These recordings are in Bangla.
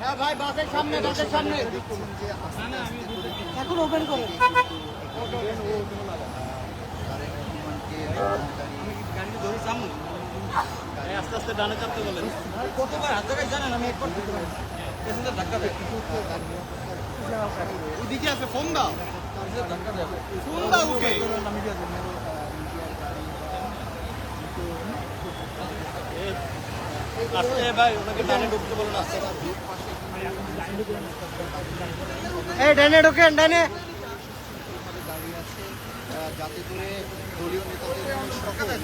হ্যাঁ ভাই, বাসের সামনে এখন ওপেন করে আস্তে আস্তে ডানে চাপতে বলেন। কতবার হাত জায়গায় জানেন, আমি একবার পেছনে ধাক্কা দেয়। ওইদিকে আছে, ফোন দাও, ফোন দাও ওকে। আস্তে ভাই, ওনাকে ডানে ঢুকতে বলুন আস্তে। এই ডানে ঢোকেন, ডানে। যাতে করে দলীয় নেতাদের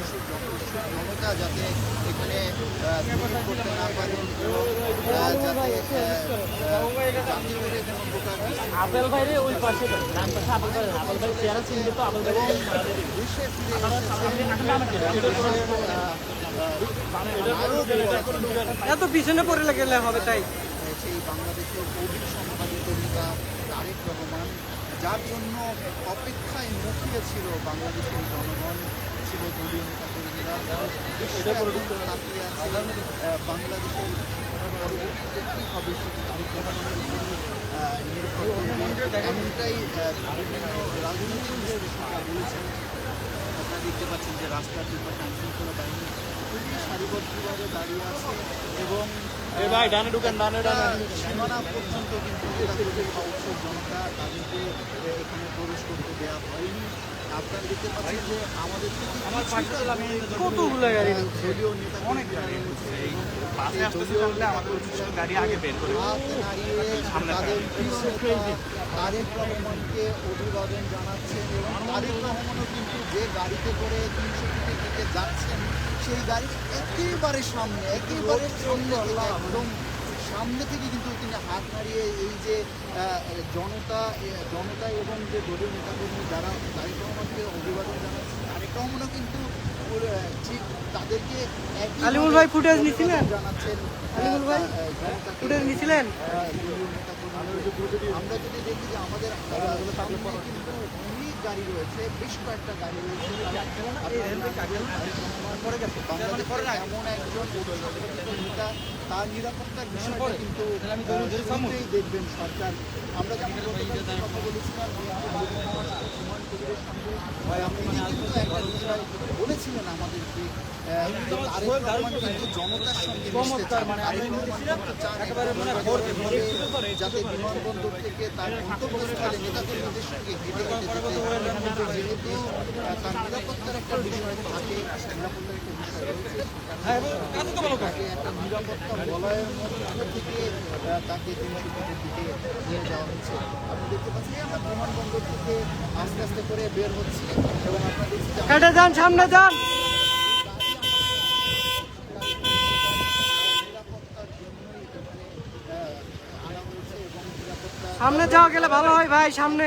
জনতা যাতে এখানে করতে না পারেন, আপেল ভাই রে ওই পাশে আপেল ভাই চেহারা চিনবে তো। আপেল ভাই এত পিছনে পড়ে গেলে হবে তাই। সেই বাংলাদেশের কবির সম্পাদিত নেতা তারেক রহমান, যার জন্য অপেক্ষায় মুখিয়ে ছিল বাংলাদেশের জনগণ, ছিল দলীয় নেতা কর্মীরা, তাকিয়ে আছে বাংলাদেশের পরবর্তীতে কী হবে সেটি তারেক রহমানের উপর নির্ভর করবে। এমনটাই বিভিন্ন রাজনৈতিক বিশ্লেষকরা বলেছেন। আপনারা দেখতে পাচ্ছেন যে রাস্তার দুপাশে আইনশৃঙ্খলা বাহিনী খুবই সারিবদ্ধভাবে দাঁড়িয়ে আছে এবং ভাই ডানে ঢুকেন, ডানে সীমানা পর্যন্ত কিন্তু অবশ্যই জনতা তাদেরকে এখানে প্রবেশ করতে দেওয়া হয়নি। আপনারা দেখতে পাচ্ছেন যে আমাদের কতগুলো গাড়ি দলীয় নেতা অনেক গাড়ি গাড়ি আগে বের করে তারেক রহমানকে অভিবাদন জানাচ্ছেন এবং তারেক রহমানও কিন্তু যে গাড়িতে করে 300 ফিটের দিকে যাচ্ছেন সেই গাড়ির একেবারে সামনে একদম সামনে থেকে কিন্তু তিনি হাত নাড়িয়ে এই যে জনতা এবং যে দলীয় নেতাকর্মী যারা তারেক রহমানকে অভিবাদন জানাচ্ছেন, তারেক রহমানও কিন্তু ঠিক তাদেরকে আলিমুল ভাই ফুটেজ নিছিলেন, জানাচ্ছেন। আলিমুল ভাই ফুটেজ নিছিলেন। আমরা যদি দেখি যে আমাদের সামনে কিন্তু অনেক গাড়ি রয়েছে, বেশ কয়েকটা গাড়ি রয়েছে। এমন একজন নেতা, তার নিরাপত্তার বিষয়টা কিন্তু দেখবেন সরকার। আমরা যেমন কথা বলেছিলাম কিন্তু একটা বিষয় বলেছিলেন আমাদেরকে, তারেক রহমান কিন্তু জনতার সঙ্গে যাতে বিমানবন্দর থেকে তার গন্তব্যস্থলে নেতাকর্মীদের সঙ্গে হেঁটে যেহেতু তার নিরাপত্তার একটা বিষয় থাকে, নিরাপত্তার একটা বিষয় রয়েছে, তাকে একটা নিরাপত্তা বলয়ের মধ্যে থেকে তাকে 300 ফিটের দিকে নিয়ে যাওয়া হচ্ছে। আপনি দেখতে পাচ্ছেন আমরা বিমানবন্দর থেকে আস্তে আস্তে করে বের হচ্ছি এবং আপনারা দেখছি সামনে যান। সামনে যাওয়া গেলে ভালো হয় ভাই, সামনে।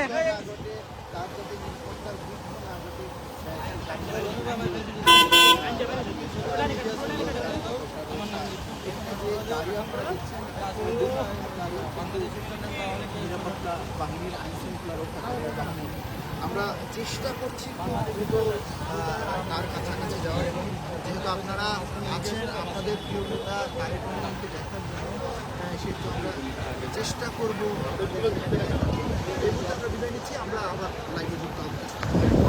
নিরাপত্তা বাহিনীর আইনশৃঙ্খলা রক্ষাকারী বাহিনী, আমরা চেষ্টা করছি দ্রুত তার কাছাকাছি যাওয়ার এবং যেহেতু আপনারা আছেন আপনাদের প্রিয় নেতা তারেক রহমানকে দেখার জন্য, সেহেতু আমরা চেষ্টা করবো। আমরা বিদায় নিচ্ছি, আমরা আবার লাইভে যুক্ত হব।